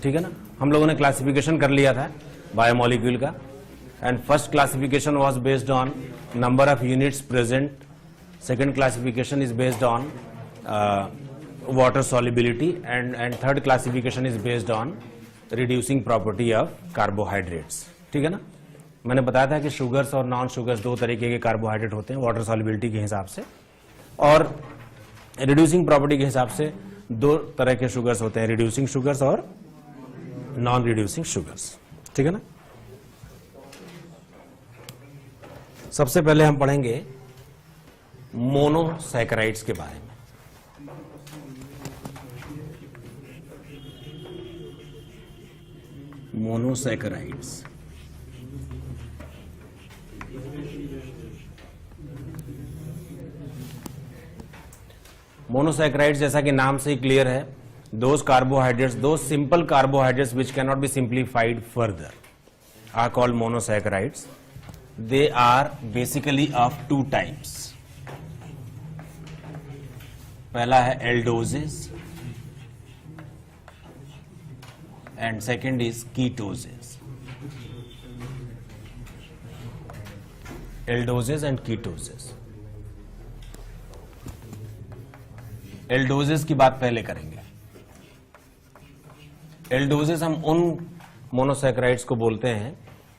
ठीक है ना। हम लोगों ने क्लासिफिकेशन कर लिया था बायोमोलिक्यूल का, and first classification was based on number of units present, second classification is based on water solubility, and third classification is based on reducing property of carbohydrates, ठीक है ना। मैंने बताया था कि शुगर्स और नॉन शुगर्स दो तरीके के कार्बोहाइड्रेट होते हैं वाटर solubility के हिसाब से, और रिड्यूसिंग प्रॉपर्टी के हिसाब से दो तरह के शुगर्स होते हैं, रिड्यूसिंग शुगर्स और नॉन रिड्यूसिंग शुगर्स, ठीक है ना। सबसे पहले हम पढ़ेंगे मोनोसैकेराइड्स के बारे में। मोनोसैकेराइड्स, मोनोसैकेराइड्स जैसा कि नाम से ही क्लियर है, those carbohydrates, those simple carbohydrates which can not be simplified further are called monosaccharides. They are basically of two types. पहला है एल्डोजेस and second is ketoses. Aldoses and ketoses. एल्डोजेस की बात पहले करेंगे। एल्डोजेस हम उन मोनोसैकेराइड्स को बोलते हैं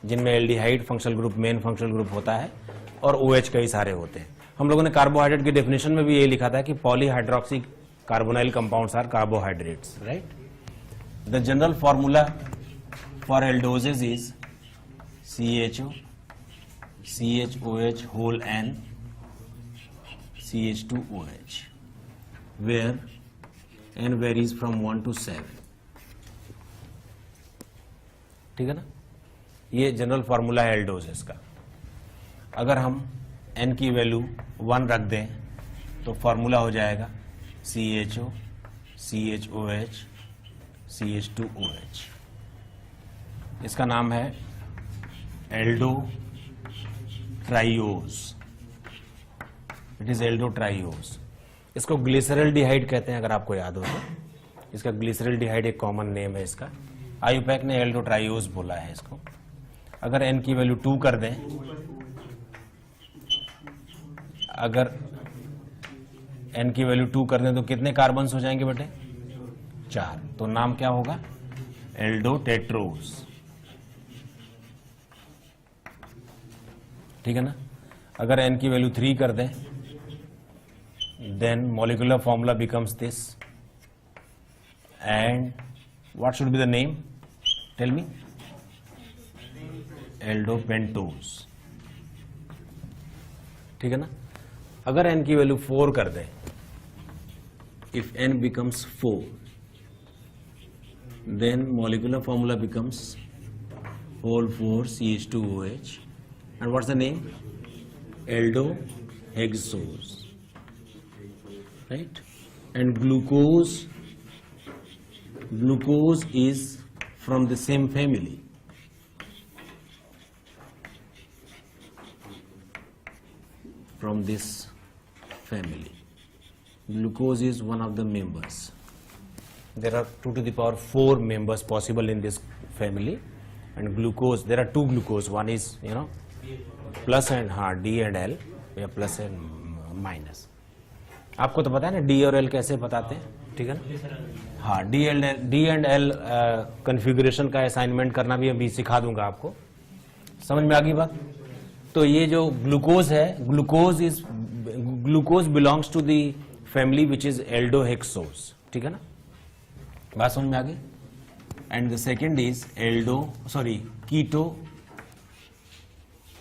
जिनमें aldehyde functional group, main functional group होता है और OH कई सारे होते हैं। हम लोगों ने कार्बोहाइड्रेट की डेफिनेशन में भी ये लिखा था कि polyhydroxy carbonyl compounds are carbohydrates, right. The general formula for aldoses is CHO, CHOH whole N, CH2OH, where N varies from 1 to 7, ठीक है ना। ये जनरल फॉर्मूला है एल्डोजेस का। अगर हम N की वैल्यू 1 रख दें तो फॉर्मूला हो जाएगा CHO, CHOH, CH2OH। इसका नाम है Aldo triose, it is Aldo triose. इसको ग्लिसरल्डिहाइड कहते हैं, अगर आपको याद हो तो। इसका ग्लिसरल्डिहाइड एक कॉमन नेम है इसका। आयुपैक ने एल्डो ट्राइओज बोला है इसको। अगर N की वैल्यू 2 कर दें, अगर N की वैल्यू 2 कर दें तो कितने कार्बन्स हो जाएंगे बेटे? 4। तो नाम क्या होगा? एल्डोटेट्रोज, ठीक है ना। अगर N की वैल्यू 3 कर दें, then molecular formula becomes this, and what should be the name? Tell me. Aldopentose, ठीक है ना। अगर N की वैल्यू 4 कर दें, if N becomes 4, then molecular formula becomes whole 4 CH2OH, and what's the name? Aldohexose, right? And glucose is from the same family. From this family, glucose is one of the members. There are 2 to the power 4 members possible in this family, and glucose, there are 2 glucose, one is plus and D and L, या plus and minus। आपको तो पता है ना D और L कैसे बताते हैं, ठीक है ना। हाँ, D and L कन्फिगरेशन का असाइनमेंट करना भी अभी सिखा दूंगा आपको। समझ में आ गई बात? तो ये जो ग्लूकोज है, glucose belongs to the family which is aldohexose, ठीक है ना। बात समझ में आ गई। And the second is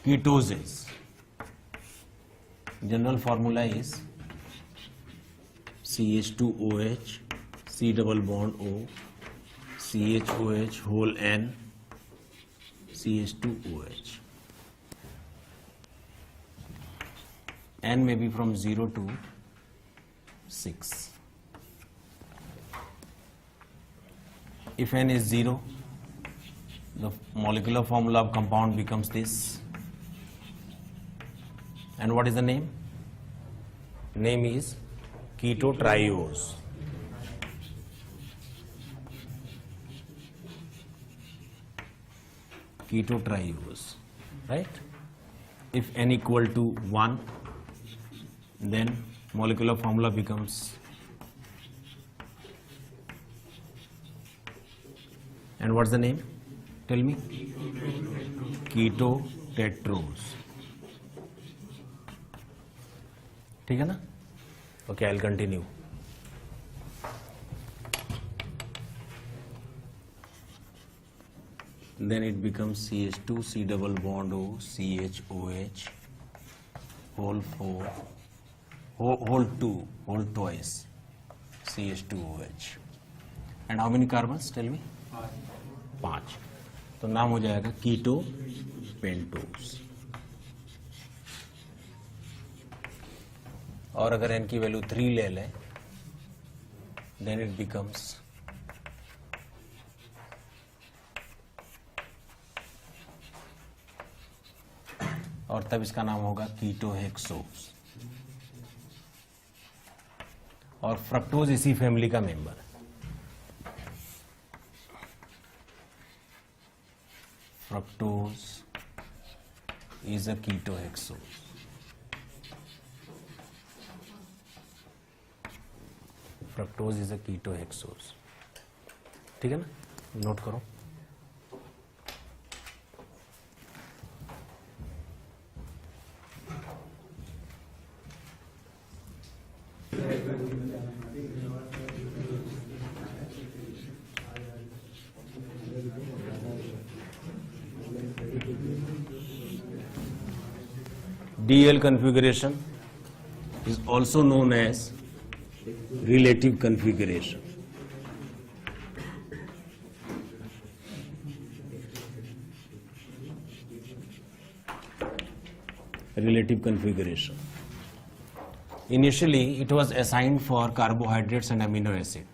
ketoses. General formula is CH2OH, C double bond O, CHOH whole N, CH2OH. N may be from 0 to 6. If N is 0, the molecular formula of compound becomes this. And what is the name? Name is ketotriose. keto triose, right? If n equal to 1, then molecular formula becomes, and what's the name? Tell me. Keto tetrose. ठीक है ना? Okay, I'll continue. Then it becomes CH2, C double bond O, CHOH, whole 4, whole 2, whole twice, CH2OH. And how many carbons? Tell me. 5. तो नाम हो जाएगा कीटो pentose. और अगर n की वैल्यू 3 ले लें, then it becomes और तब इसका नाम होगा कीटोहेक्सोज. और फ्रक्टोज इसी फैमिली का मेंबर है. Fructose is a ketohexose. Fructose is a ketohexose. ठीक है ना? नोट करो. DL configuration is also known as relative configuration. Relative configuration. Initially, it was assigned for carbohydrates and amino acid.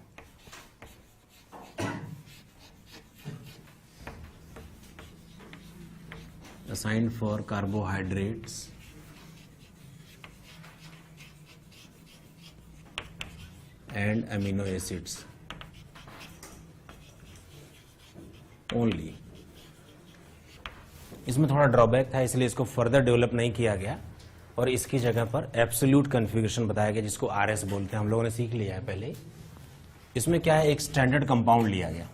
Assigned for carbohydrates and amino acids only. इसमें थोड़ा drawback था, इसलिए इसको further develop नहीं किया गया और इसकी जगह पर एब्सोल्यूट कन्फिगरेशन बताया गया, जिसको RS बोलते हैं. हम लोगों ने सीख लिया है पहले. इसमें क्या है, एक स्टैंडर्ड कंपाउंड लिया गया.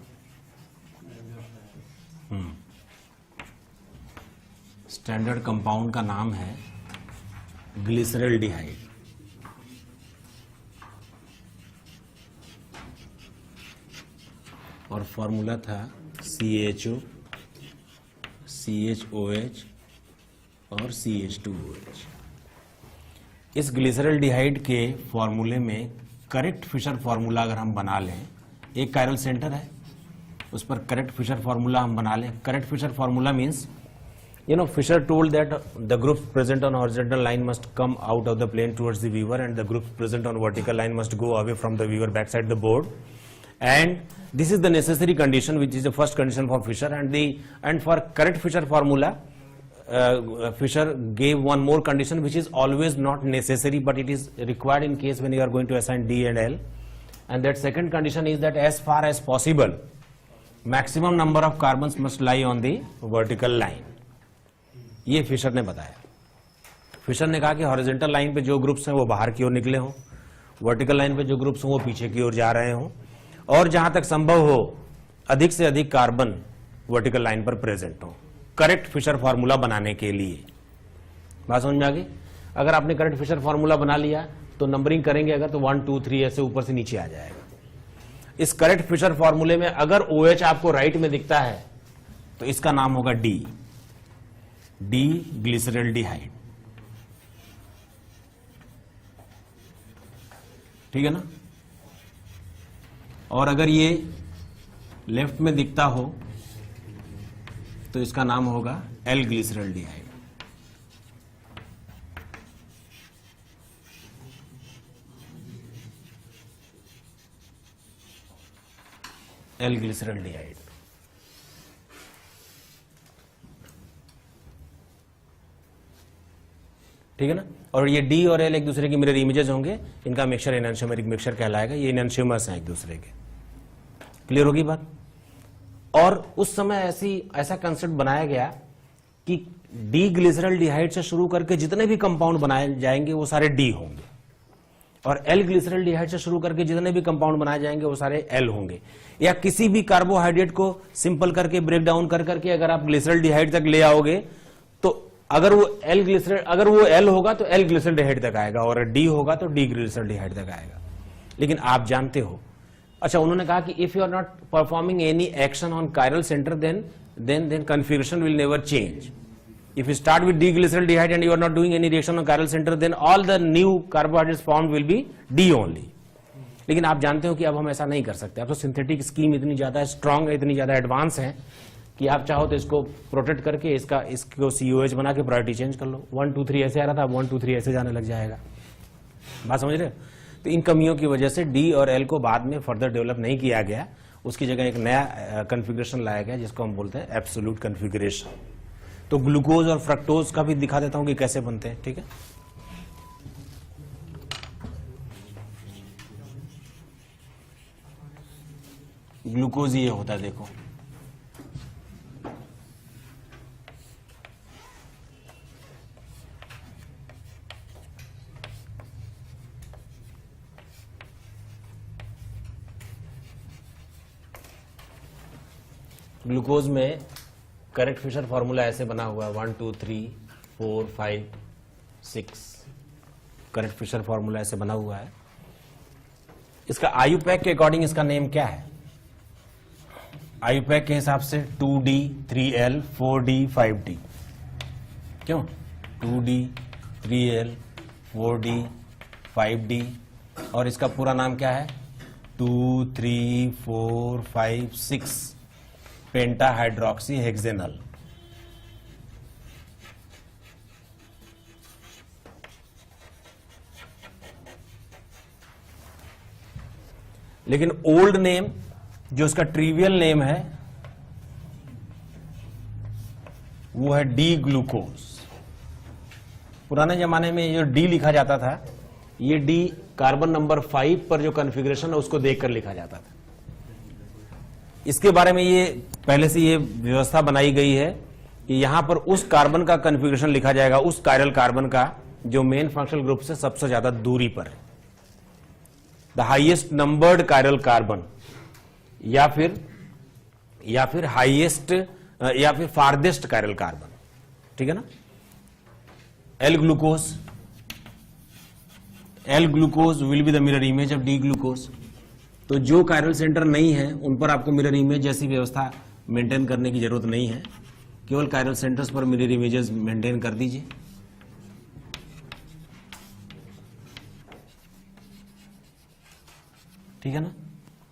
स्टैंडर्ड कंपाउंड का नाम है ग्लिसरल्डिहाइड. और फॉर्मूला था CHO, CHOH और CH2OH. इस ग्लिसरल्डिहाइड के फॉर्मूले में करेक्ट फिशर फॉर्मूला अगर हम बना लें, एक कायरल सेंटर है, उस पर करेक्ट फिशर फॉर्मूला हम बना लें. Correct Fischer formula means, Fisher told that the groups present on horizontal line must come out of the plane towards the viewer, and the groups present on vertical line must go away from the viewer backside the board. And this is the necessary condition, which is the first condition for Fisher. And for correct Fisher formula, Fisher gave one more condition, which is always not necessary, but it is required in case when you are going to assign D and L. And that second condition is that as far as possible, maximum number of carbons must lie on the vertical line. ये Fisher ने बताया. Fisher ने कहा कि horizontal line पे जो groups हैं वो बाहर की ओर निकले हों, वर्टिकल लाइन पे जो ग्रुप्स हैं वो पीछे की ओर जा रहे हों, और जहां तक संभव हो अधिक से अधिक कार्बन वर्टिकल लाइन पर प्रेजेंट हो, करेक्ट फिशर फॉर्मूला बनाने के लिए. बात समझ में आ गई? अगर आपने करेक्ट फिशर फॉर्मूला बना लिया तो नंबरिंग करेंगे अगर तो 1 2 3 ऐसे ऊपर से नीचे आ जाएगा. इस करेक्ट फिशर फॉर्मूले में अगर OH आपको राइट में दिखता है तो इसका नाम होगा D ग्लिसरल्डिहाइड. ठीक है ना? और अगर ये लेफ्ट में दिखता हो तो इसका नाम होगा L ग्लिसरल्डिहाइड. L glyceraldehyde. ठीक है ना? और ये D और L एक दूसरे की मिरर इमेजेस होंगे, इनका मिक्सचर एनैंशियोमेरिक मिक्सचर कहलाएगा. ये एनैंशियोमर्स हैं एक दूसरे के. क्लियर होगी बात? और उस समय ऐसा कंसेप्ट बनाया गया कि डी ग्लिसरल्डिहाइड से शुरू करके जितने भी कंपाउंड बनाए जाएंगे वो सारे डी होंगे, और एल ग्लिसरल्डिहाइड से शुरू करके जितने भी कंपाउंड बनाए जाएंगे वो सारे एल होंगे। या किसी भी कार्बोहाइड्रेट को सिंपल करके ब्रेक डाउन कर करके अगर आप ग्लिसरल्डिहाइड तक ले आओगे तो अगर वो एल होगा तो एल ग्लिसरल्डिहाइड तक आएगा, और डी होगा तो डी ग्लिसरल्डिहाइड तक आएगा। लेकिन आप जानते हो, अच्छा उन्होंने कहा कि if you are not performing any action on chiral centre then configuration will never change. If you start with D-glyceraldehyde and you are not doing any reaction on chiral center, then all the new carbohydrates formed will be D only. लेकिन आप जानते हो कि अब हम ऐसा नहीं कर सकते। अब तो सिंथेटिक स्कीम इतनी ज्यादा स्ट्रांग है, इतनी ज्यादा एडवांस है कि आप चाहो तो इसको प्रोटेक्ट करके इसको COH बना के प्रायोरिटी चेंज कर लो। 1 2 3 ऐसे आ रहा था, अब 1 2 3 ऐसे जाने लग जाएगा। बात समझ रहे हो? तो इन कमियों की वजह से D और L को बाद में फर्दर डेवलप नहीं किया गया, उसकी जगह एक नया कन्फिग्रेशन लाया गया जिसको हम बोलते हैं एब्सोल्यूट कन्फिग्रेशन। तो ग्लूकोज और फ्रक्टोज का भी दिखा देता हूं कि कैसे बनते हैं, ठीक है। ग्लूकोज ये होता है, देखो ग्लूकोज में करेक्ट फिशर फॉर्मूला ऐसे बना हुआ है 1 2 3 4 5 6। करेक्ट फिशर फॉर्मूला ऐसे बना हुआ है। इसका आयुपैक के अकॉर्डिंग इसका नेम क्या है? आयुपैक के हिसाब से 2D 3L 4D 5D। क्यों 2D 3L 4D 5D? और इसका पूरा नाम क्या है? 2 3 4 5 6 पेंटा हाइड्रोक्सी हेक्सेनल। लेकिन ओल्ड नेम जो इसका ट्रिवियल नेम है वो है डी ग्लूकोज। पुराने जमाने में जो डी लिखा जाता था, ये डी कार्बन नंबर 5 पर जो कॉन्फ़िगरेशन है उसको देखकर लिखा जाता था। इसके बारे में ये पहले से ये व्यवस्था बनाई गई है कि यहां पर उस कार्बन का कॉन्फ़िगरेशन लिखा जाएगा, उस कायरल कार्बन का जो मेन फंक्शनल ग्रुप से सबसे ज्यादा दूरी पर है, the highest numbered chiral carbon, या फिर हाईएस्ट या फिर फारदेस्ट कायरल कार्बन, ठीक है ना। L glucose will be the mirror image of D glucose. तो जो कायरल सेंटर नहीं है उन पर आपको मिरर इमेज जैसी व्यवस्था मेंटेन करने की जरूरत नहीं है, केवल कायरल सेंटर्स पर मिरर इमेजेस मेंटेन कर दीजिए। ठीक है ना।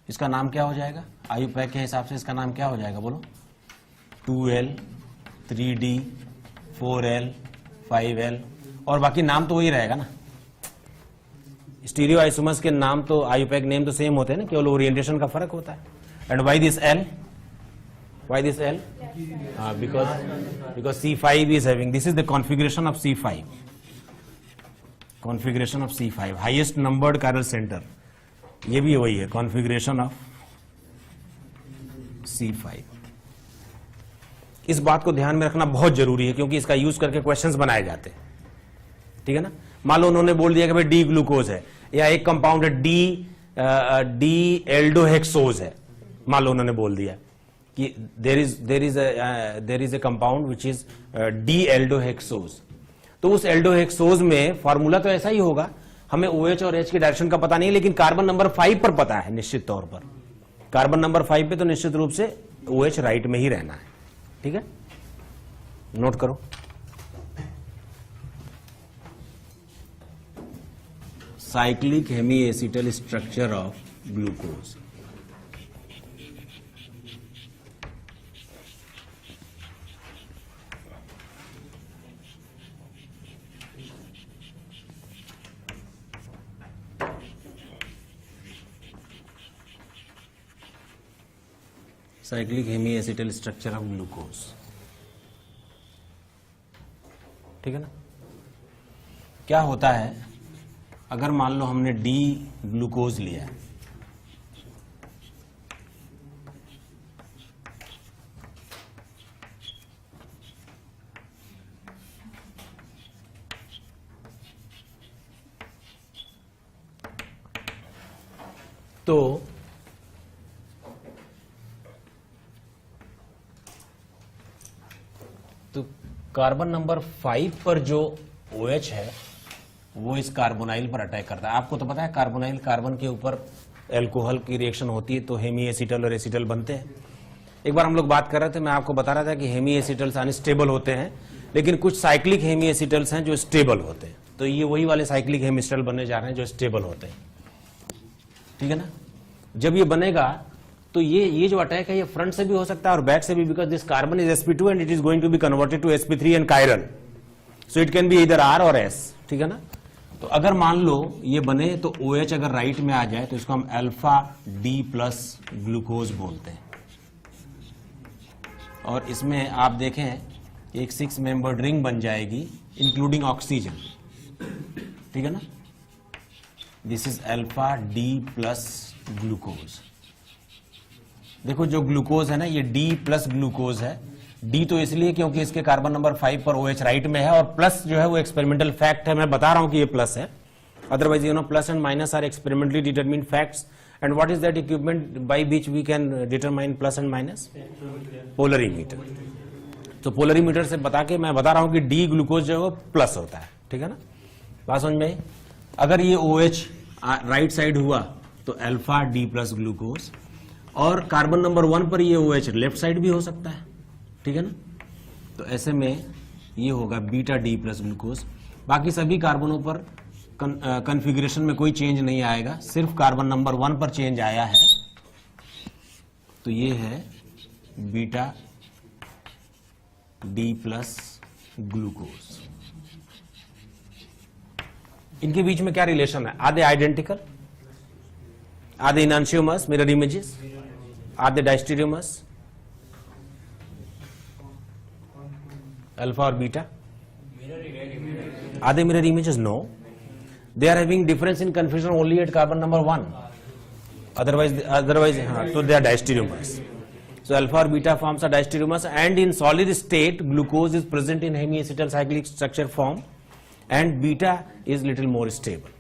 इसका नाम क्या हो जाएगा? आयुपैक के हिसाब से इसका नाम क्या हो जाएगा बोलो? 2L 3D 4L 5L, और बाकी नाम तो वही रहेगा ना। स्टीरियो आइसोमर्स के नाम तो आयुपैक नेम तो सेम होते हैं ना, केवल ओरिएंटेशन का फर्क होता है। And why this L? Because C5 is having, this is the configuration of C5. Configuration of C5, highest numbered chiral center, ये भी वही है, configuration of C5। इस बात को ध्यान में रखना बहुत जरूरी है क्योंकि इसका यूज करके क्वेश्चंस बनाए जाते हैं, ठीक है ना। मान लो उन्होंने बोल दिया कि भाई डी ग्लूकोज है, या एक कंपाउंड है डी एल्डोहेक्सोज है, मान लो उन्होंने बोल दिया कि there is a compound which is D aldohexose. तो उस एल्डोहेक्सोज में फॉर्मूला तो ऐसा ही होगा, हमें OH और H की डायरेक्शन का पता नहीं, लेकिन कार्बन नंबर 5 पर पता है निश्चित तौर पर। कार्बन नंबर 5 पे तो निश्चित रूप से OH राइट में ही रहना है, ठीक है। नोट करो, cyclic hemiacetal structure of glucose. Cyclic hemiacetal structure of glucose, ठीक है ना। क्या होता है अगर मान लो हमने डी ग्लूकोज लिया है, तो कार्बन नंबर 5 पर जो OH है वो इस कार्बोनाइल पर अटैक करता है। आपको तो पता है कार्बोनाइल कार्बन के ऊपर एल्कोहल की रिएक्शन होती है तो हेमी एसिटल और एसिटल बनते हैं। एक बार हम लोग बात कर रहे थे, मैं आपको बता रहा था कि हेमी एसिटल्स अनस्टेबल होते हैं, लेकिन कुछ साइक्लिक हेमी एसिटल्स हैं जो स्टेबल होते हैं। तो ये वही वाले साइक्लिक हेमी एसिटल बनने जा रहे हैं जो स्टेबल होते हैं, ठीक है ना। जब ये बनेगा तो ये जो अटैक है ये फ्रंट से भी हो सकता है और बैक से भी, because this carbon is sp2 and it is going to be converted to sp3 and chiral, so it can be इधर R और S, ठीक है ना। तो अगर मान लो ये बने तो OH अगर राइट में आ जाए तो इसको हम अल्फा D प्लस ग्लूकोज बोलते हैं। और इसमें आप देखें एक 6 मेंबर्ड रिंग बन जाएगी इंक्लूडिंग ऑक्सीजन, ठीक है ना। This is alpha D plus glucose. देखो जो ग्लूकोज है ना ये D प्लस ग्लूकोज है। D तो इसलिए क्योंकि इसके कार्बन नंबर 5 पर OH राइट में है, और प्लस जो है वो एक्सपेरिमेंटल फैक्ट है, मैं बता रहा हूं कि ये प्लस है। Otherwise you know plus and minus are experimentally determined facts. And what is that equipment by which we can determine plus and minus? Polarimeter. तो पोलरीमीटर से बता के मैं बता रहा हूं कि D ग्लूकोज जो है वो प्लस होता है, ठीक है ना। बात समझ में? अगर ये OH राइट साइड हुआ तो अल्फा D प्लस ग्लूकोज, और कार्बन नंबर 1 पर ये OH लेफ्ट साइड भी हो सकता है, ठीक है ना। तो ऐसे में ये होगा बीटा D प्लस ग्लूकोज। बाकी सभी कार्बनों पर कॉन्फ़िगरेशन में कोई चेंज नहीं आएगा, सिर्फ कार्बन नंबर 1 पर चेंज आया है। तो ये है बीटा D प्लस ग्लूकोज। इनके बीच में क्या रिलेशन है? Are they identical? Are they enantiomers, mirror images? Are they diastereomers? Alpha or beta? Are they mirror images? No. They are having difference in confusion only at carbon number 1. Otherwise, so they are diastereomers. So alpha or beta forms are diastereomers, and in solid state, glucose is present in hemiacetal cyclic structure form, and beta is little more stable.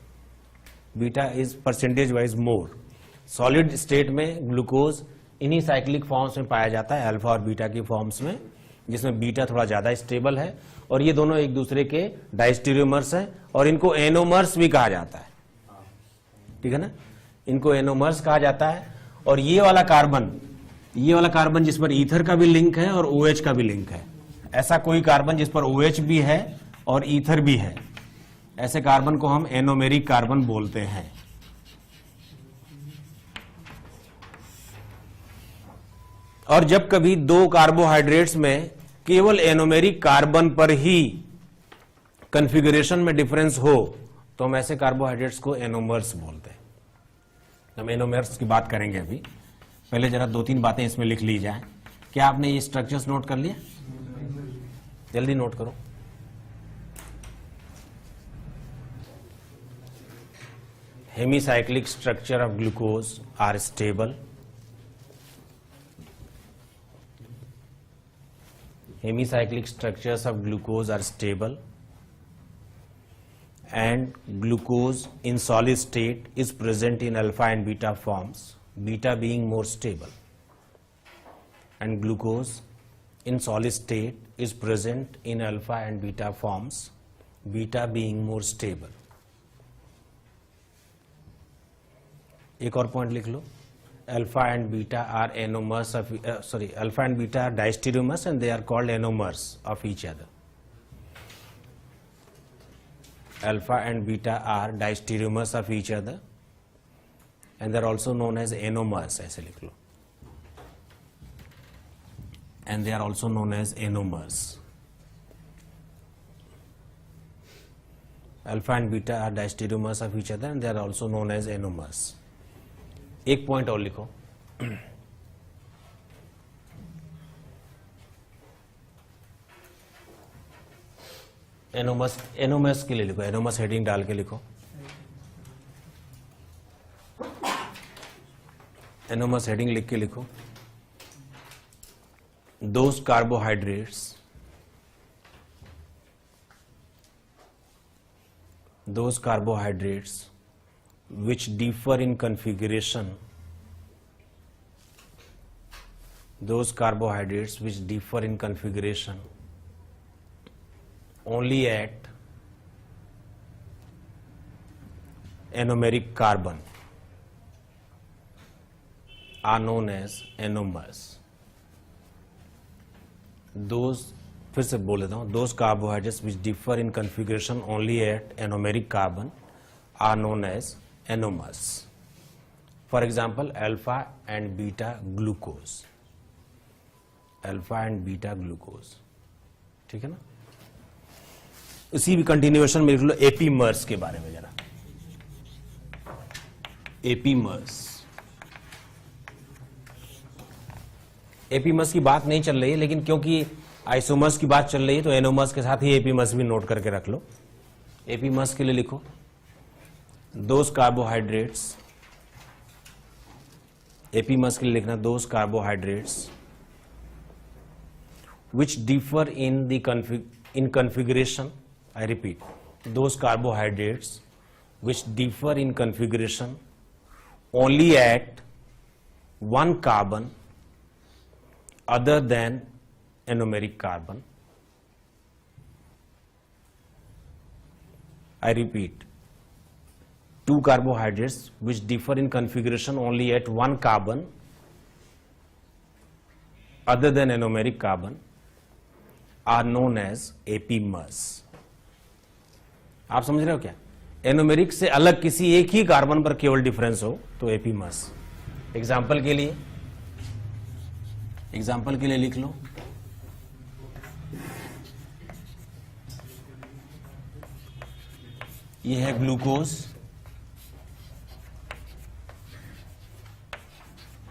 Beta is percentage wise more. Solid state में glucose इन्हीं cyclic forms में पाया जाता है, alpha और beta की forms में, जिसमें बीटा थोड़ा ज्यादा स्टेबल है। और ये दोनों एक दूसरे के डायस्टेरियोमर्स हैं, और इनको एनोमर्स भी कहा जाता है, ठीक है ना। इनको एनोमर्स कहा जाता है। और ये वाला कार्बन जिस पर ईथर का भी लिंक है और OH का भी लिंक है, ऐसा कोई कार्बन जिस पर OH भी है और ईथर भी है, ऐसे कार्बन को हम एनोमेरिक कार्बन बोलते हैं। और जब कभी दो कार्बोहाइड्रेट्स में केवल एनोमेरिक कार्बन पर ही कॉन्फ़िगरेशन में डिफरेंस हो तो हम ऐसे कार्बोहाइड्रेट्स को एनोमर्स बोलते हैं। हम एनोमर्स की बात करेंगे अभी। पहले जरा 2-3 बातें इसमें लिख ली जाए। क्या आपने ये स्ट्रक्चर्स नोट कर लिया? जल्दी नोट करो। Hemicyclic structure of glucose are stable. Hemicyclic structures of glucose are stable, and glucose in solid state is present in alpha and beta forms, beta being more stable, and glucose in solid state is present in alpha and beta forms, beta being more stable. एक और point लिख लो। Alpha and beta are enomers of alpha and beta are diastereomers, and they are called enomers of each other. Alpha and beta are diastereomers of each other, and they are also known as enomers. ऐसे लिख लो। And they are also known as enomers. Alpha and beta are diastereomers of each other, and they are also known as enomers. एक point और लिखो। Anonymous के लिए लिखो, anonymous heading डाल के लिखो। एनोमस हेडिंग लिख के लिखो। Those carbohydrates which differ in configuration, those carbohydrates which differ in configuration only at anomeric carbon are known as anomers. Those, फिर से बोल देता हूँ, those carbohydrates which differ in configuration only at anomeric carbon are known as anomers. For example, alpha and beta glucose. Alpha and beta glucose, ठीक है ना। इसी भी कंटिन्यूएशन में लिख लो एपीमर्स के बारे में जरा। एपीमर्स की बात नहीं चल रही है, लेकिन क्योंकि आइसोमर्स की बात चल रही है तो एनोमर्स के साथ ही एपीमर्स भी नोट करके रख लो। एपीमर्स के लिए लिखो दोज कार्बोहाइड्रेट्स, एपीमर्स के लिए लिखना those carbohydrates which differ in configuration. I repeat, those carbohydrates which differ in configuration only at one carbon other than anomeric carbon. I repeat, two carbohydrates which differ in configuration only at one carbon other than anomeric carbon are known as epimers. आप समझ रहे हो क्या? Anomeric से अलग किसी एक ही carbon पर केवल डिफरेंस हो तो एपीमर्स। एग्जाम्पल के लिए लिख लो ये है ग्लूकोज,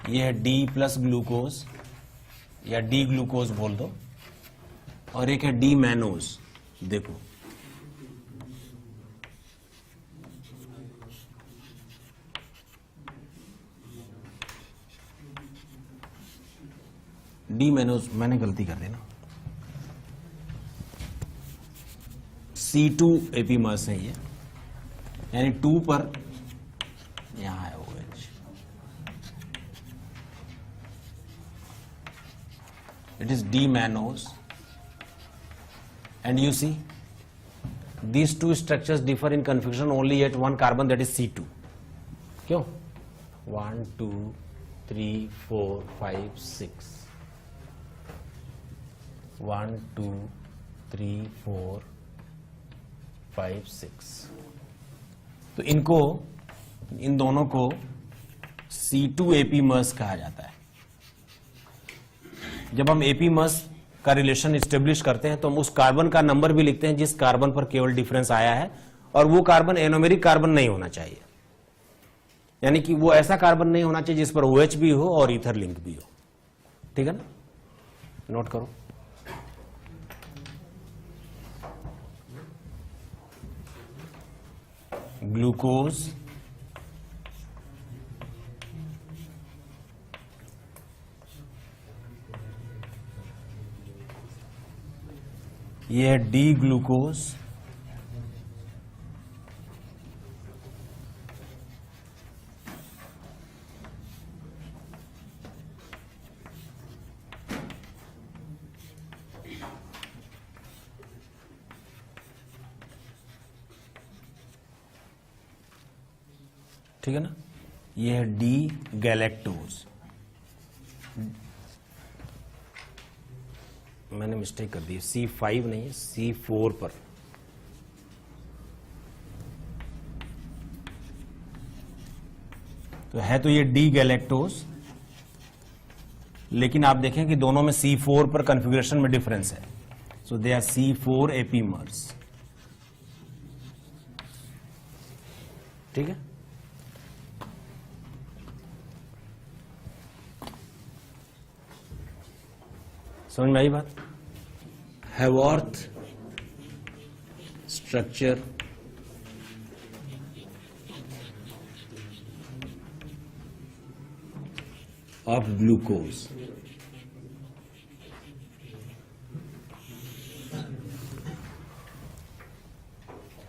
ये है डी प्लस ग्लूकोज या डी ग्लूकोज बोल दो, और एक है डी मैनोज। देखो डी मैनोज, मैंने गलती कर दी ना, C2 एपीमर्स है ये, यानी 2 पर यहां है OH, it is D mannose. And you see, these two structures differ in configuration only at one carbon, that is C2. क्यों? 1, 2, 3, 4, 5, 6. 1, 2, 3, 4, 5, 6. तो इन दोनों को C2 एपीमर्स कहा जाता है। जब हम एपीमर्स का रिलेशन इस्टेब्लिश करते हैं तो हम उस कार्बन का नंबर भी लिखते हैं जिस कार्बन पर केवल डिफरेंस आया है, और वो कार्बन एनोमेरिक कार्बन नहीं होना चाहिए, यानी कि वो ऐसा कार्बन नहीं होना चाहिए जिस पर OH भी हो और ईथर लिंक भी हो। ठीक है ना, नोट करो। ग्लूकोज, ये है डी ग्लूकोज, ठीक है ना, ये है डी गैलेक्टोज। मैंने मिस्टेक कर दी, C5 नहीं है, C4 पर। तो है तो ये डी गैलेक्टोज, लेकिन आप देखें कि दोनों में C4 पर कॉन्फ़िगरेशन में डिफरेंस है, सो दे आर C4 एपीमर्स। ठीक है, समझ में आई बात? हैवर्थ स्ट्रक्चर ऑफ ग्लूकोज।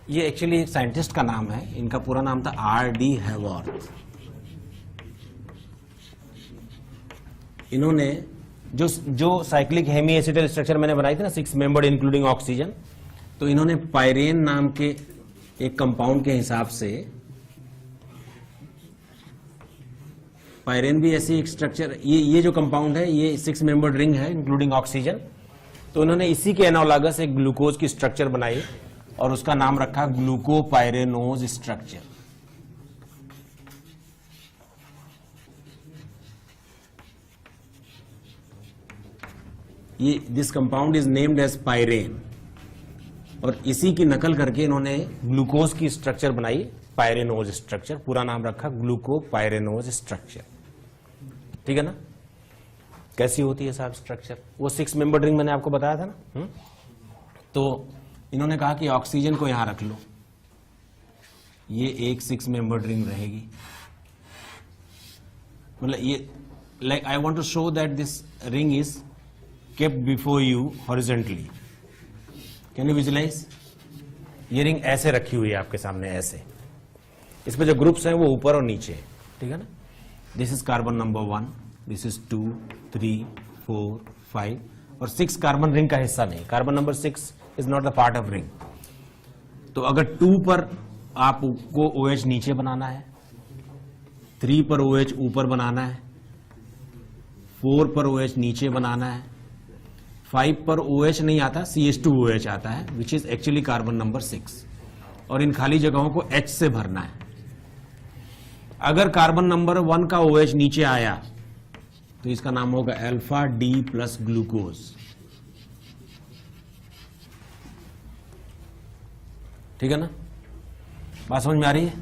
ये एक्चुअली एक साइंटिस्ट का नाम है, इनका पूरा नाम था R.D. हैवर्थ। इन्होंने जो साइक्लिक हेमी एसिटल स्ट्रक्चर मैंने बनाई थी ना, 6 मेंबर्ड इंक्लूडिंग ऑक्सीजन, तो इन्होंने पायरेन नाम के एक कंपाउंड के हिसाब से, पायरेन भी ऐसी एक स्ट्रक्चर, ये जो कंपाउंड है ये 6 मेंबर्ड रिंग है इंक्लूडिंग ऑक्सीजन, तो इन्होंने इसी के एनालॉगस एक ग्लूकोज की स्ट्रक्चर बनाई और उसका नाम रखा ग्लूकोपाइरेनोज स्ट्रक्चर। ये this compound is named as pyran, और इसी की नकल करके इन्होंने ग्लूकोज की स्ट्रक्चर बनाई, पायरेनोज स्ट्रक्चर, पूरा नाम रखा ग्लूकोपाइरेनोज स्ट्रक्चर। ठीक है ना? कैसी होती है साहब स्ट्रक्चर? वो 6 मेंबर रिंग मैंने आपको बताया था ना। तो इन्होंने कहा कि ऑक्सीजन को यहां रख लो, ये एक 6 मेंबर रिंग रहेगी। मतलब ये, like I want to show that this ring is kept before you horizontally. Can you visualise? ये रिंग ऐसे रखी हुई है आपके सामने, ऐसे। इसमें जो ग्रुप्स हैं वो ऊपर और नीचे, ठीक है ना? This is carbon number 1, this is 2, 3, 4, 5 और 6 कार्बन रिंग का हिस्सा नहीं। Carbon number 6 is not the part of ring. तो अगर 2 पर आपको OH नीचे बनाना है, 3 पर OH ऊपर बनाना है, 4 पर OH नीचे बनाना है, 5 पर OH नहीं आता, CH2OH आता है, which is actually carbon number 6, और इन खाली जगहों को H से भरना है। अगर कार्बन नंबर 1 का OH नीचे आया तो इसका नाम होगा अल्फा D प्लस ग्लूकोज। ठीक है ना? बात समझ में आ रही है?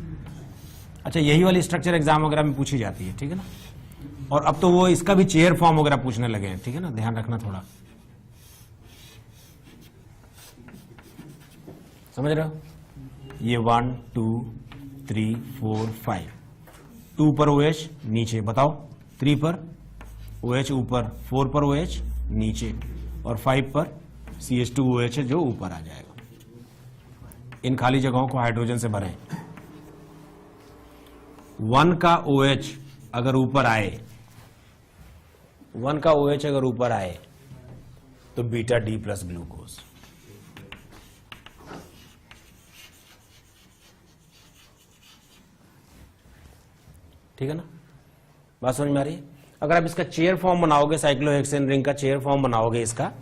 अच्छा, यही वाली स्ट्रक्चर एग्जाम वगैरह में पूछी जाती है, ठीक है ना? और अब तो वो इसका भी चेयर फॉर्म वगैरह पूछने लगे हैं, ठीक है ना? ध्यान रखना थोड़ा, समझ रहे हो? ये 1, 2, 3, 4, 5, 2 पर OH नीचे, बताओ 3 पर OH ऊपर, 4 पर OH नीचे, और 5 पर CH2OH जो ऊपर आ जाएगा। इन खाली जगहों को हाइड्रोजन से भरें। 1 का OH अगर ऊपर आए, 1 का OH अगर ऊपर आए तो बीटा D प्लस ग्लूकोज। ठीक है ना? बात समझ में आ रही है? अगर आप इसका चेयर फॉर्म बनाओगे, साइक्लोहेक्सेन रिंग का चेयर फॉर्म बनाओगे, इसका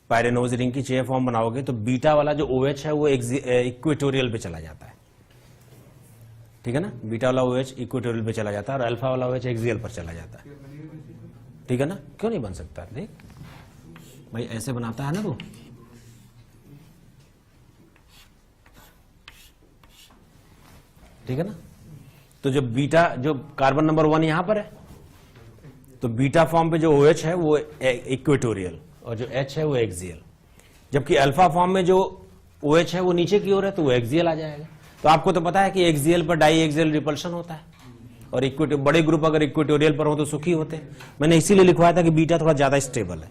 पायरेनोज रिंग की चेयर फॉर्म बनाओगे, तो बीटा वाला जो OH है वो इक्वेटोरियल पे चला जाता है। ठीक है ना? बीटा वाला OH इक्वेटोरियल पे चला जाता है और अल्फा वाला OH एक्सियल पर चला जाता है। ठीक है ना? क्यों नहीं बन सकता? देख भाई, ऐसे बनाता है ना वो। ठीक है ना? तो जो बीटा, जो कार्बन नंबर 1 यहां पर है, तो बीटा फॉर्म पे जो OH है वो इक्वेटोरियल और जो H है वो एक्सियल, जबकि अल्फा फॉर्म में जो OH है वो नीचे की ओर है, तो वो एक्सियल आ जाएगा। तो आपको तो पता है कि एक्सियल पर डाई एक्सियल रिपल्शन होता है, और बड़े ग्रुप अगर इक्वेटोरियल पर हो तो सुखी होते हैं। मैंने इसीलिए लिखवाया था कि बीटा थोड़ा ज्यादा स्टेबल है।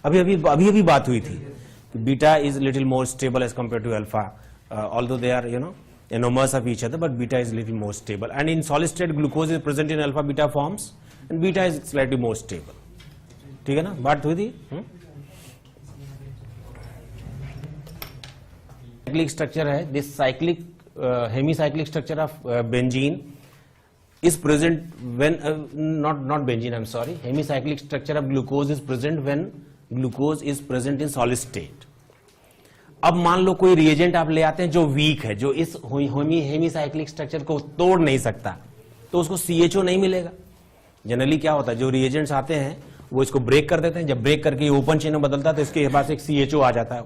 अभी बात हुई थी कि beta is little more stable as compare to alpha, although they are enomers of each other, but beta is little more stable, and in solid state glucose is present in alpha beta forms and beta is slightly more stable. ठीक है ना? बात हुई थी। Cyclic structure है, this cyclic hemicyclic structure of benzene is present when not benzene, I'm sorry, hemicyclic structure of glucose is present when glucose is present in solid state. अब मान लो कोई रिएजेंट आप ले आते हैं जो वीक है, जो इस हेमीसाइक्लिक स्ट्रक्चर को तोड़ नहीं सकता, तो उसको CHO नहीं मिलेगा। जनरली क्या होता है, जो रिएजेंट्स आते हैं वो इसको ब्रेक कर देते हैं, जब ब्रेक करके ओपन चेन में बदलता है तो इसके पास एक CHO आ जाता है।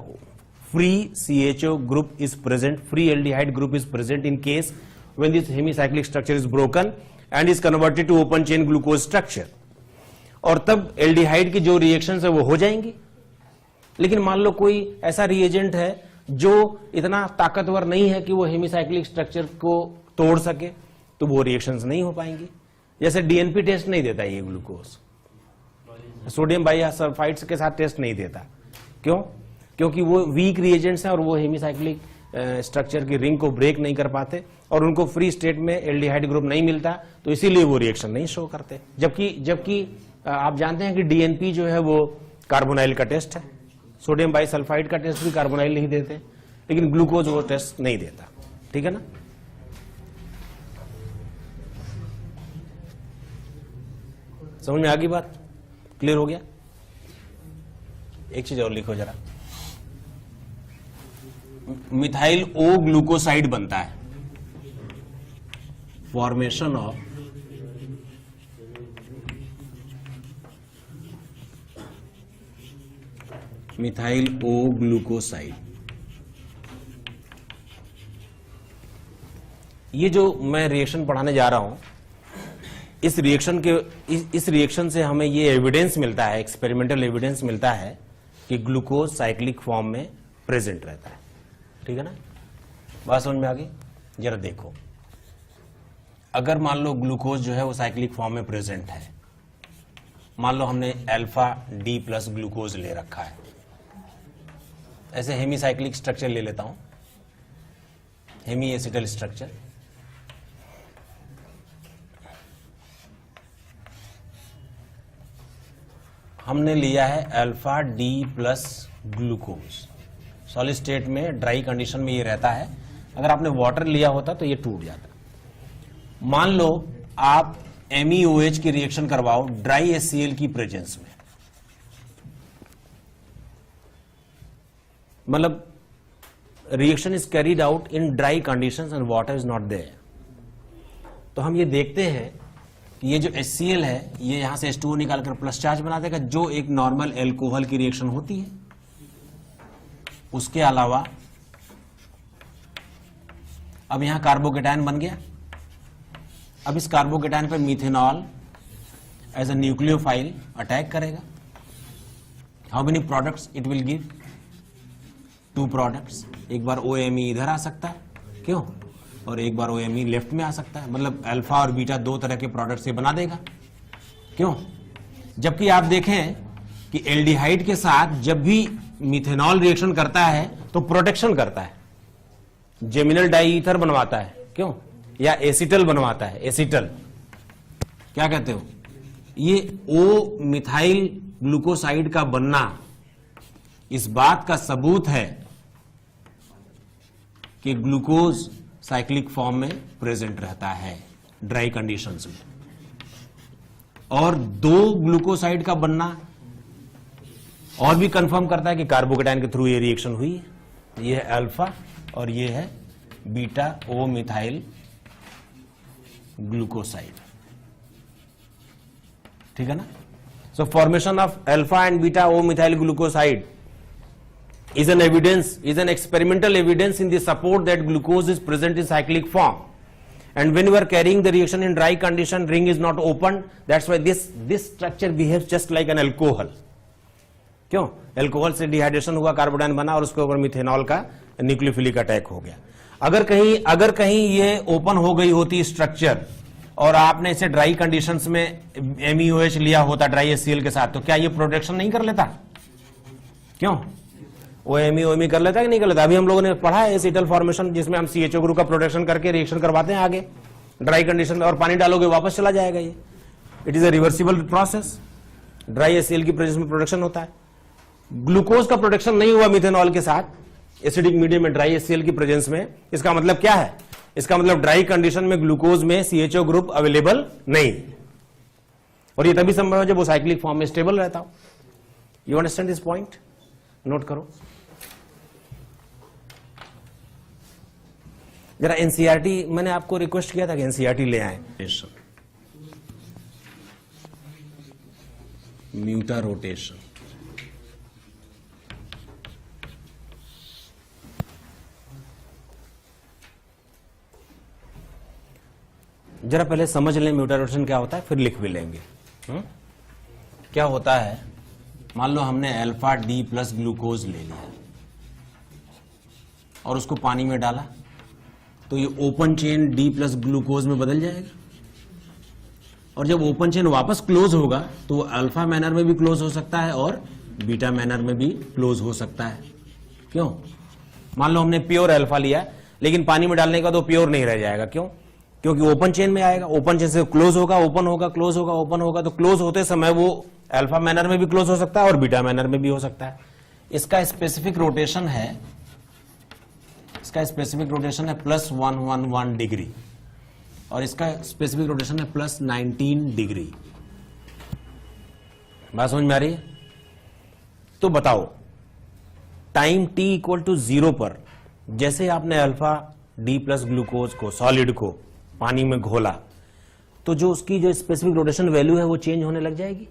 Free CHO group is present, free aldehyde group is present in case when this hemicyclic structure is broken and is converted to open chain glucose structure, और तब एल्डिहाइड की जो रिएक्शंस है वो हो जाएंगी। लेकिन मान लो कोई ऐसा रिएजेंट है जो इतना ताकतवर नहीं है कि वो हेमीसाइक्लिक स्ट्रक्चर को तोड़ सके, तो वो रिएक्शंस नहीं हो पाएंगी। जैसे DNP टेस्ट नहीं देता ये ग्लूकोज, सोडियम बाइसल्फाइड्स के साथ टेस्ट नहीं देता। क्यों? क्योंकि वो वीक रिएजेंट्स हैं और वो हेमीसाइक्लिक स्ट्रक्चर की रिंग को ब्रेक नहीं कर पाते और उनको फ्री स्टेट में एल्डिहाइड ग्रुप नहीं मिलता, तो इसीलिए वो रिएक्शन नहीं शो करते। जबकि आप जानते हैं कि डीएनपी जो है वो कार्बोनाइल का टेस्ट है, सोडियम बाइसल्फाइड का टेस्ट भी कार्बोनाइल नहीं देते, लेकिन ग्लूकोज वो टेस्ट नहीं देता। ठीक है ना? समझ में आ गई बात? क्लियर हो गया? एक चीज और लिखो जरा, मिथाइल ओ ग्लूकोसाइड बनता है, formation of methyl O glucoside. ये जो मैं रिएक्शन पढ़ाने जा रहा हूं, इस रिएक्शन से हमें ये एविडेंस मिलता है, एक्सपेरिमेंटल एविडेंस मिलता है कि ग्लूकोज साइक्लिक फॉर्म में प्रेजेंट रहता है। ठीक है ना? बात समझ में आ गई? जरा देखो, अगर मान लो ग्लूकोज जो है वो साइक्लिक फॉर्म में प्रेजेंट है, मान लो हमने अल्फा डी प्लस ग्लूकोज ले रखा है, ऐसे हेमीसाइक्लिक स्ट्रक्चर ले लेता हूं, हेमी एसिटल स्ट्रक्चर। हमने लिया है alpha D plus glucose, solid state में ड्राई कंडीशन में ये रहता है, अगर आपने वाटर लिया होता तो ये टूट जाता। मान लो आप MEOH की रिएक्शन करवाओ ड्राई HCl की प्रेजेंस में, मतलब reaction is carried out in dry conditions and water is not there, तो हम ये देखते हैं कि ये जो HCl है ये यहां से H2O निकालकर प्लस चार्ज बना देगा, जो एक नॉर्मल एल्कोहल की रिएक्शन होती है। उसके अलावा अब यहां कार्बोकेटायन बन गया, अब इस कार्बोकेटायन पे methanol as a nucleophile attack करेगा। How many products it will give? 2 products. एक बार OMe इधर आ सकता है, क्यों, और एक बार OMe लेफ्ट में आ सकता है, मतलब अल्फा और बीटा 2 तरह के प्रोडक्ट से बना देगा, क्यों। जबकि आप देखें कि एल्डिहाइड के साथ जब भी मिथेनॉल रिएक्शन करता है तो प्रोटेक्शन करता है, जेमिनल डाईईथर बनवाता है, क्यों, या एसिटल बनवाता है, एसिटल क्या कहते हो, ये ओ मिथाइल ग्लूकोसाइड का बनना इस बात का सबूत है कि ग्लूकोज साइक्लिक फॉर्म में प्रेजेंट रहता है ड्राई कंडीशंस में, और 2 ग्लूकोसाइड का बनना और भी कंफर्म करता है कि कार्बोकेटायन के थ्रू ये रिएक्शन हुई है। ये है अल्फा और ये है बीटा ओ मिथाइल ग्लूकोसाइड। ठीक है ना? So formation of alpha and beta O methyl glucoside is an evidence, is an experimental evidence in the support that glucose is present in cyclic form. And when you are carrying the reaction in dry condition, ring is not open. That's why this structure behaves just like an alcohol. क्यों? Alcohol से dehydration हुआ, कार्बोडाइन बना और उसके ऊपर methanol का nucleophilic attack हो गया। अगर कहीं ये ओपन हो गई होती स्ट्रक्चर और आपने इसे ड्राई कंडीशंस में MEOH लिया होता ड्राई HCl के साथ, तो क्या ये प्रोटेक्शन नहीं कर लेता? क्यों? OMe कर लेता है कि नहीं कर लेता? अभी हम लोगों ने पढ़ा है एसिटल फॉर्मेशन, जिसमें हम CHO ग्रुप का प्रोटेक्शन करके रिएक्शन करवाते हैं आगे ड्राई कंडीशन में, और पानी डालोगे वापस चला जाएगा। ये it is a reversible process. Dry HCl की प्रेजेंस में प्रोटेक्शन होता है। ग्लूकोज का प्रोटेक्शन नहीं हुआ मिथेनॉल के साथ एसिडिक मीडियम में ड्राई HCl की प्रेजेंस में। इसका मतलब क्या है? इसका मतलब ड्राई कंडीशन में ग्लूकोज में CHO ग्रुप अवेलेबल नहीं, और ये तभी संभव है जब वो साइक्लिक फॉर्म में स्टेबल रहता हो। You understand this point? Note करो जरा। NCERT मैंने आपको रिक्वेस्ट किया था कि NCERT ले आए। म्यूटा रोटेशन, जरा पहले समझ लें म्यूटा रोटेशन क्या होता है, फिर लिख भी लेंगे। क्या होता है, मान लो हमने अल्फा डी प्लस ग्लूकोज ले लिया और उसको पानी में डाला, तो ये open chain D plus glucose में बदल जाएगा, और जब ओपन चेन वापस क्लोज होगा तो वो अल्फा मैनर में भी क्लोज हो सकता है और बीटा मैनर में भी क्लोज हो सकता है। क्यों? मान लो हमने प्योर अल्फा लिया, लेकिन पानी में डालने का तो प्योर नहीं रह जाएगा। क्यों? क्योंकि ओपन चेन में आएगा, ओपन चेन से क्लोज होगा, ओपन होगा, क्लोज होगा, ओपन होगा, तो क्लोज होते समय वो अल्फा मैनर में भी क्लोज हो सकता है और बीटा मैनर में भी हो सकता है। इसका स्पेसिफिक रोटेशन है, इसका स्पेसिफिक रोटेशन है +111 डिग्री और इसका स्पेसिफिक रोटेशन है +19 डिग्री। बात समझ में आ रही है? तो बताओ, टाइम t = 0 पर जैसे आपने अल्फा डी प्लस ग्लूकोज को, सॉलिड को पानी में घोला, तो जो उसकी जो स्पेसिफिक रोटेशन वैल्यू है वो चेंज होने लग जाएगी,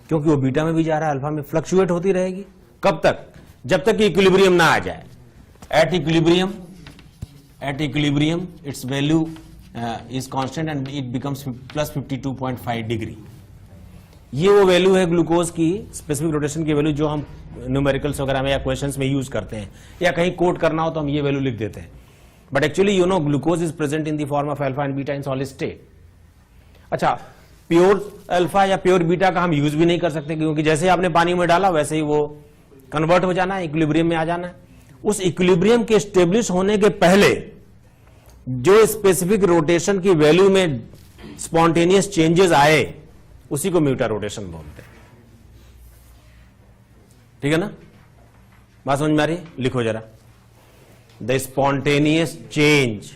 क्योंकि वो बीटा में भी जा रहा है, अल्फा में फ्लक्चुएट होती रहेगी। कब तक? जब तक कि इक्विलिब्रियम ना आ जाए। At equilibrium it's value is constant and it becomes +52.5 degree. ये वो वैल्यू है ग्लूकोज की स्पेसिफिक रोटेशन की वैल्यू जो हम न्यूमेरिकल्स वगैरह में या क्वेश्चंस में यूज करते हैं, या कहीं कोट करना हो तो हम ये वैल्यू लिख देते हैं। But actually glucose is present in the form of alpha and beta in solid state. अच्छा, प्योर अल्फा या प्योर बीटा का हम यूज भी नहीं कर सकते, क्योंकि जैसे आपने पानी में डाला वैसे ही वो कन्वर्ट हो जाना है, इक्विलिब्रियम में आ जाना है। उस इक्विलिब्रियम के स्टेब्लिश होने के पहले जो स्पेसिफिक रोटेशन की वैल्यू में स्पॉन्टेनियस चेंजेस आए उसी को म्यूटा रोटेशन बोलते हैं। ठीक है ना? बात समझ में आ रही? लिखो जरा, the spontaneous change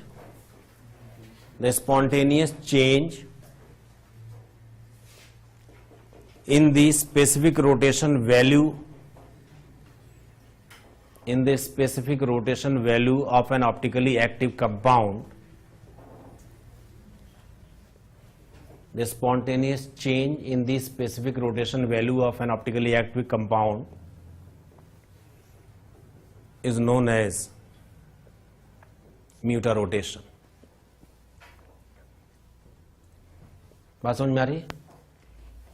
in the specific rotation value of an optically active compound, the spontaneous change in the specific rotation value of an optically active compound is known as mutarotation. बात समझ में आ रही है?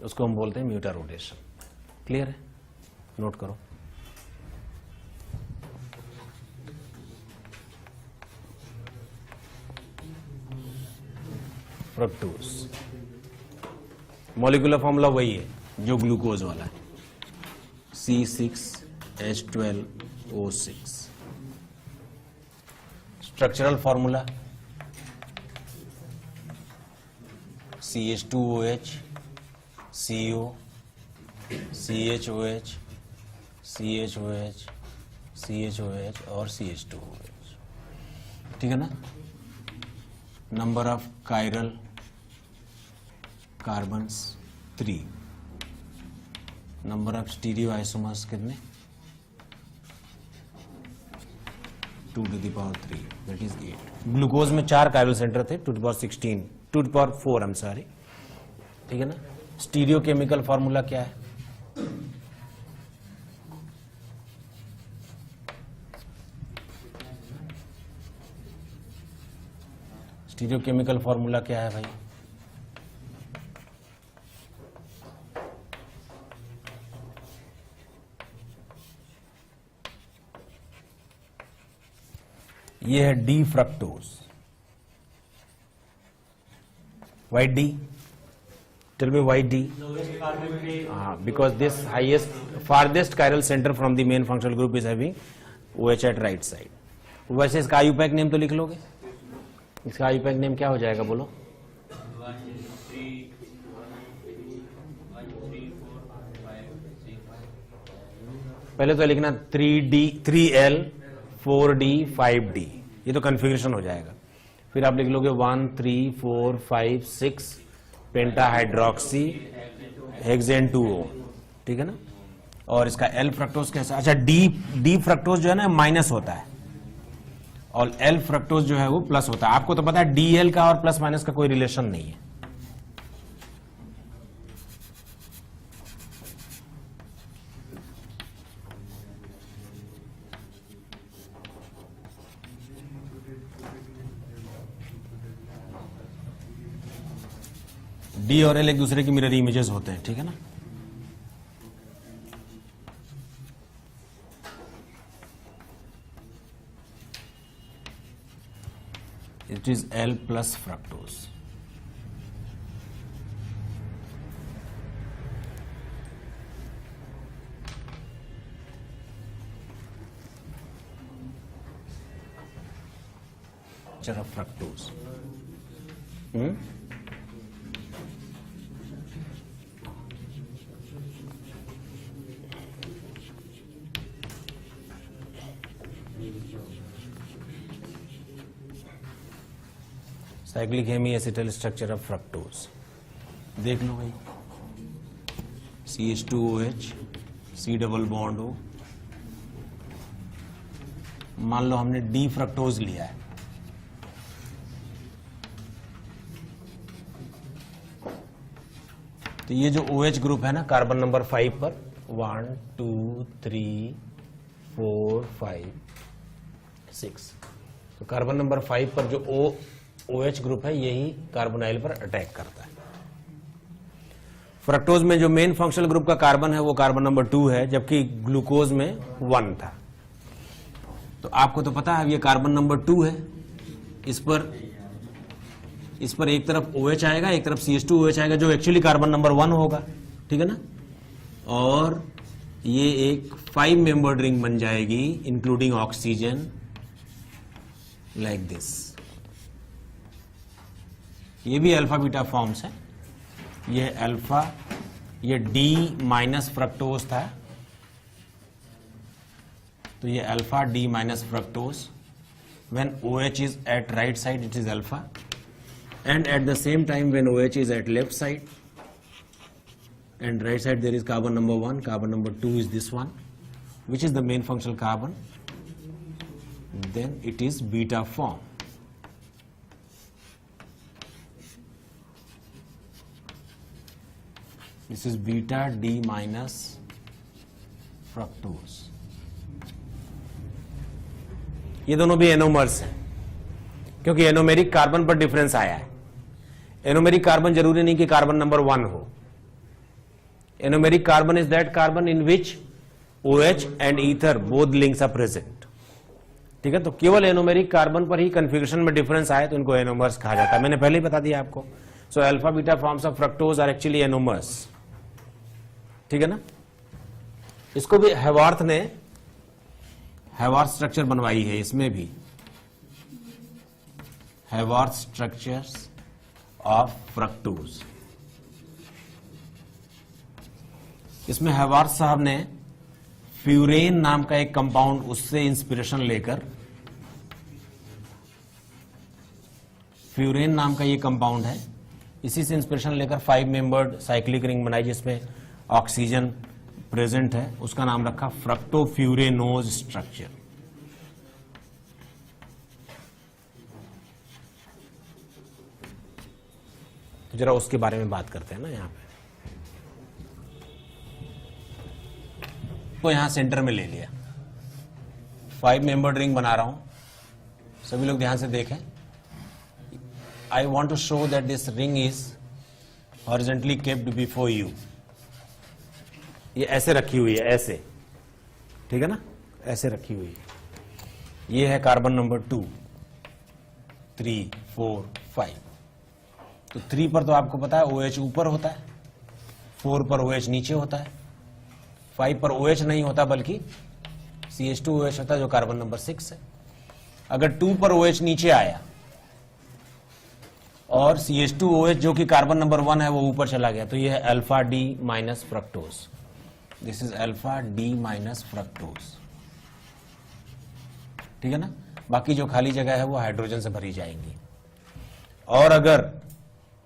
उसको हम बोलते हैं म्यूटा rotation. Clear है? नोट करो। फ्रक्टोज मॉलिक्यूलर फॉर्मूला वही है जो ग्लूकोज वाला है, C6H12O6। Structural formula CH2OH, CO, CHOH, CHOH, CHOH और CH2OH। ठीक है ना? Number of chiral carbons 3, number of stereo isomers कितने? 2⁻3, दैट इज 8। ग्लूकोज में 4 कायरल सेंटर थे, 2⁻16, 2⁻4 आई एम सॉरी। ठीक है ना? स्टीरियो केमिकल फॉर्मूला क्या है? स्टीरियो केमिकल फॉर्मूला क्या है भाई? ये है D fructose. Why D? Tell me why D? Because this farthest chiral center from the main functional group is having OH at right side. वैसे इसका आयुपैक नेम तो लिख लोगे? इसका आयुपैक नेम क्या हो जाएगा बोलो? पहले तो लिखना 3D, 3L, 4D, 5D, ये तो कन्फिग्रेशन हो जाएगा। फिर आप लिख लोगे 1, 3, 4, 5, 6 पेंटाहाइड्रोक्सी हेक्सेन 2O। ठीक है ना? और इसका एल फ्रक्टोज कैसा? अच्छा, डी फ्रक्टोज जो है ना माइनस होता है और एल फ्रक्टोज जो है वो प्लस होता है। आपको तो पता है डीएल का और प्लस माइनस का कोई रिलेशन नहीं है। डी और एल एक दूसरे की मिरर इमेजेस होते हैं। ठीक है ना? It is L plus fructose. Structure of fructose. Cyclic hemiacetal structure of fructose देख लो भाई, CH2OH, C double bond O। मान लो हमने डी फ्रक्टोज लिया है, तो ये जो OH ग्रुप है ना कार्बन नंबर 5 पर 1 2 3 4 5 6, तो कार्बन नंबर 5 पर जो OH ग्रुप है यही कार्बोनाइल पर अटैक करता है। फ्रक्टोज में जो मेन फंक्शनल ग्रुप का कार्बन है वो कार्बन नंबर 2 है, जबकि ग्लूकोज में 1 था। तो आपको तो पता है ये कार्बन नंबर 2 है, इस पर एक तरफ OH आएगा, एक तरफ CH2OH आएगा, जो एक्चुअली कार्बन नंबर 1 होगा, ठीक है ना। और ये एक 5 मेंबर्ड रिंग बन जाएगी इंक्लूडिंग ऑक्सीजन, लाइक दिस। ये भी अल्फा बीटा फॉर्म्स है। ये अल्फा, ये D माइनस फ्रक्टोज था, तो ये alpha D minus fructose. when OH is at right side it is alpha, and at the same time when OH is at left side and right side there is carbon number 1, carbon number 2 is this one, which is the main functional carbon, then it is beta form. This is beta D minus fructose. ये दोनों भी anomers हैं, क्योंकि anomeric carbon पर difference आया है। Anomeric carbon जरूरी नहीं कि कार्बन नंबर 1 हो। Anomeric carbon is that carbon in which OH and ether both links are present, ठीक है। तो केवल एनोमेरिक कार्बन पर ही कन्फिगरेशन में डिफरेंस आए तो इनको एनोमर्स कहा जाता है। मैंने पहले ही बता दिया आपको। So alpha beta forms of fructose are actually anomers, ठीक है ना। इसको भी हेवार्थ ने हेवार्थ स्ट्रक्चर बनवाई है, इसमें भी हेवार्थ स्ट्रक्चर्स ऑफ फ्रक्टोज। इसमें हेवार्थ साहब ने फ्यूरेन नाम का एक कंपाउंड, उससे इंस्पिरेशन लेकर, फ्यूरेन नाम का ये कंपाउंड है, इसी से इंस्पिरेशन लेकर 5 मेंबर्ड साइक्लिक रिंग बनाई जिसमें ऑक्सीजन प्रेजेंट है, उसका नाम रखा फ्रक्टोफ्यूरेनोज स्ट्रक्चर। तो जरा उसके बारे में बात करते हैं ना। यहां पे तो यहां सेंटर में ले लिया, 5 मेंबर्ड रिंग बना रहा हूं, सभी लोग ध्यान से देखें। I want to show that this ring is horizontally kept before you. ये ऐसे रखी हुई है, ऐसे, ठीक है ना, ऐसे रखी हुई है। ये है कार्बन नंबर 2, 3, 4, 5। तो 3 पर तो आपको पता है OH ऊपर होता है, 4 पर OH नीचे होता है, 5 पर OH नहीं होता बल्कि CH2OH होता है जो कार्बन नंबर 6 है। अगर 2 पर OH नीचे आया और CH2OH जो कि कार्बन नंबर 1 है वो ऊपर चला गया, तो ये है alpha D minus fructose. This is alpha D minus fructose, ठीक है ना। बाकी जो खाली जगह है वो हाइड्रोजन से भरी जाएंगी। और अगर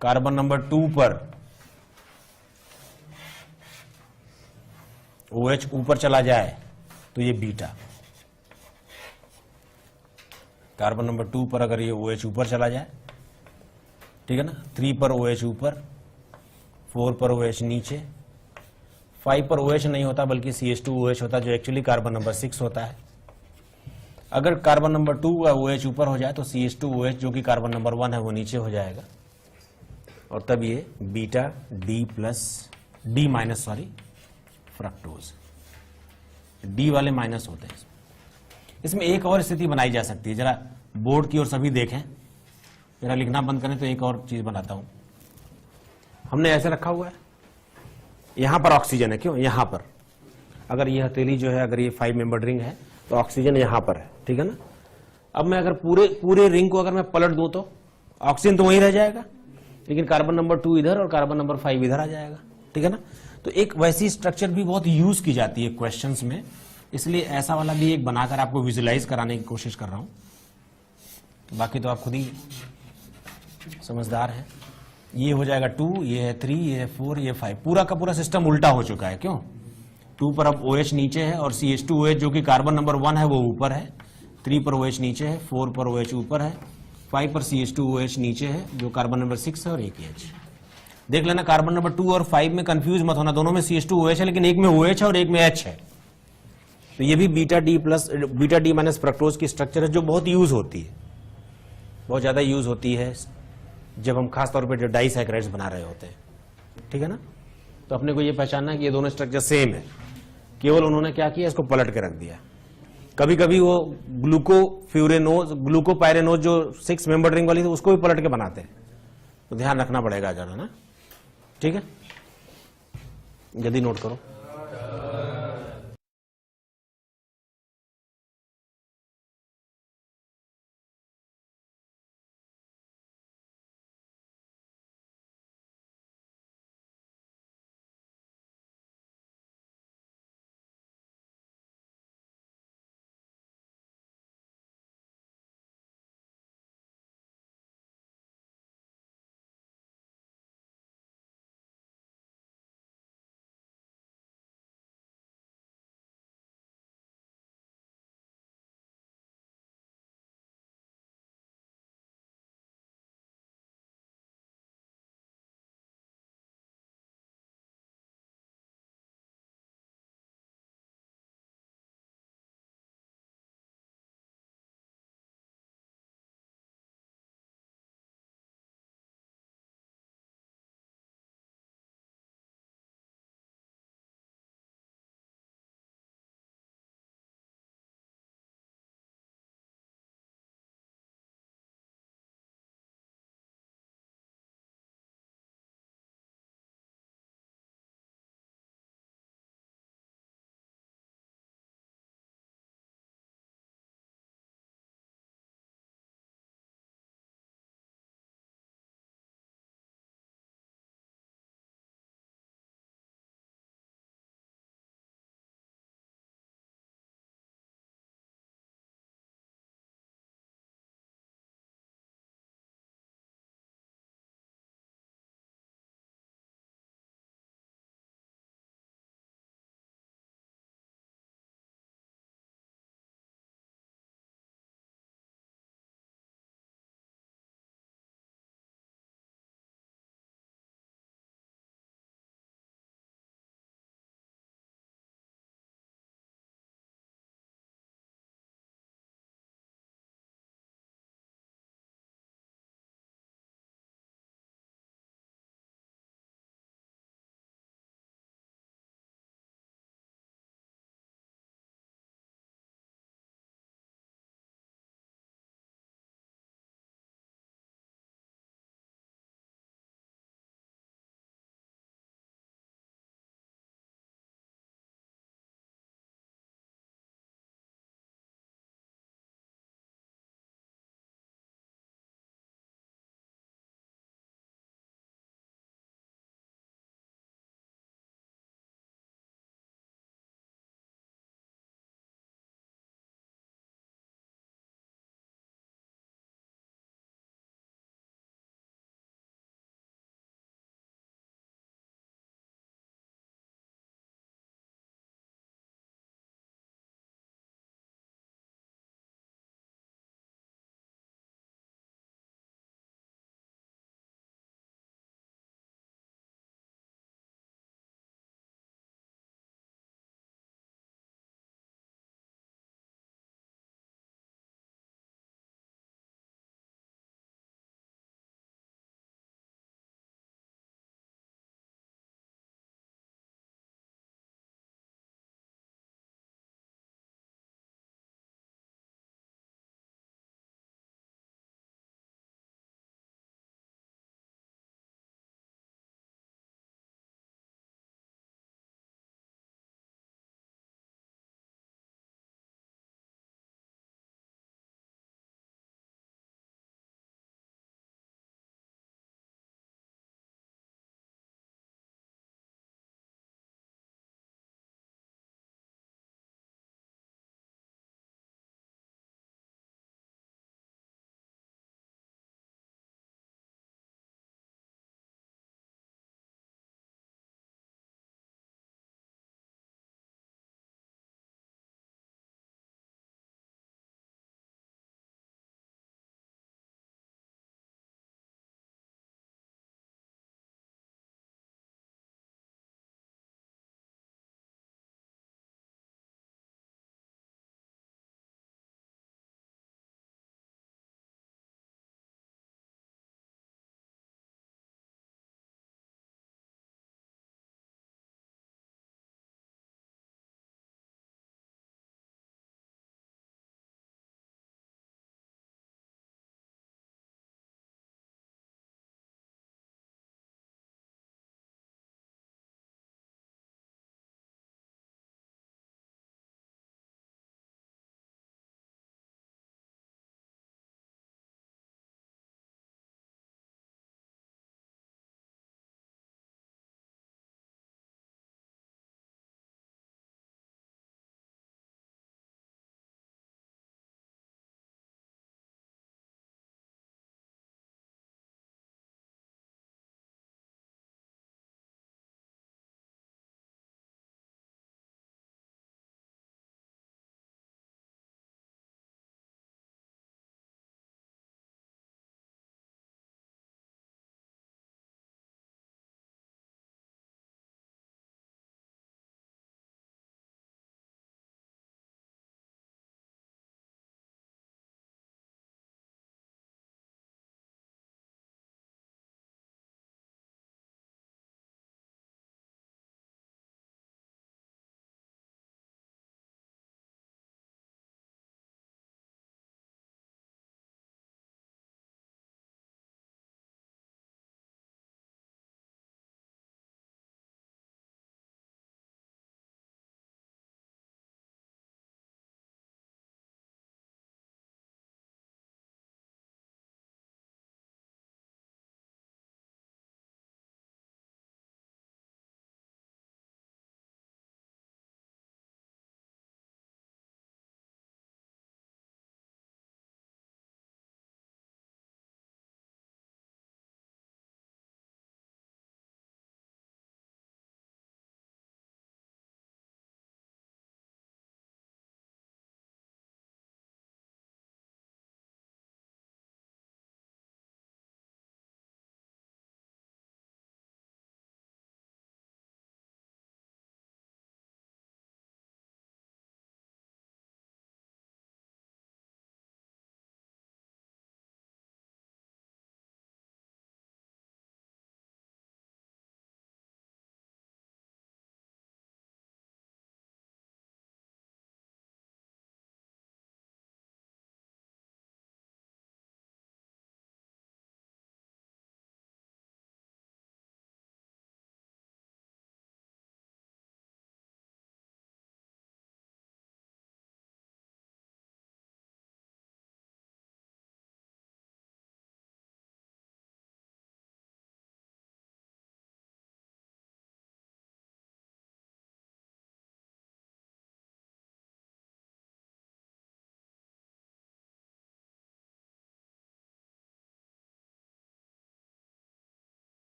कार्बन नंबर 2 पर OH ऊपर चला जाए तो ये बीटा। कार्बन नंबर 2 पर अगर ये OH ऊपर चला जाए, ठीक है ना, 3 पर OH ऊपर, 4 पर OH नीचे, 5 पर OH नहीं होता बल्कि CH2OH होता जो एक्चुअली कार्बन नंबर 6 होता है। अगर कार्बन नंबर 2 का OH ऊपर हो जाए तो CH2OH जो कि कार्बन नंबर 1 है वो नीचे हो जाएगा, और तब ये beta D minus fructose. D वाले माइनस होते हैं। इसमें एक और स्थिति बनाई जा सकती है, जरा बोर्ड की ओर सभी देखें, जरा लिखना बंद करें तो एक और चीज बनाता हूं। हमने ऐसे रखा हुआ है, यहां पर ऑक्सीजन है, क्यों यहां पर, अगर यह हथेली जो है, अगर ये 5 मेंबर्ड रिंग है तो ऑक्सीजन यहां पर है, ठीक है ना। अब मैं अगर पूरे रिंग को अगर मैं पलट दूं तो ऑक्सीजन तो वहीं रह जाएगा, लेकिन कार्बन नंबर 2 इधर और कार्बन नंबर 5 इधर आ जाएगा, ठीक है ना। तो एक वैसी स्ट्रक्चर भी बहुत यूज की जाती है क्वेश्चंस में, इसलिए ऐसा वाला भी एक बनाकर आपको विजुलाइज कराने की कोशिश कर रहा हूं। बाकी तो आप खुद ही समझदार हैं। ये हो जाएगा 2, ये है 3, ये है 4, ये 5, पूरा का पूरा सिस्टम उल्टा हो चुका है। क्यों? 2 पर अब OH नीचे है और CH2OH जो कि कार्बन नंबर 1 है वो ऊपर है, 3 पर OH नीचे है, 4 पर OH ऊपर है, 5 पर CH2OH नीचे है जो कार्बन नंबर 6 है और एक H। देख लेना कार्बन नंबर 2 और 5 में कंफ्यूज मत होना, दोनों में CH2OH है लेकिन एक में OH है और एक में H है। तो ये भी बीटा डी माइनस फ्रक्टोज की स्ट्रक्चर है जो बहुत यूज होती है, बहुत ज्यादा यूज होती है जब हम खास तौर पे जो डाइसैकेराइड्स बना रहे होते हैं, ठीक है ना। तो अपने को ये पहचानना है कि ये दोनों स्ट्रक्चर सेम है, केवल उन्होंने क्या किया, इसको पलट के रख दिया। कभी कभी वो ग्लूकोपाइरेनोज जो 6 मेंबर रिंग वाली थी उसको भी पलट के बनाते हैं, तो ध्यान रखना पड़ेगा जरा ना, ठीक है। जल्दी नोट करो।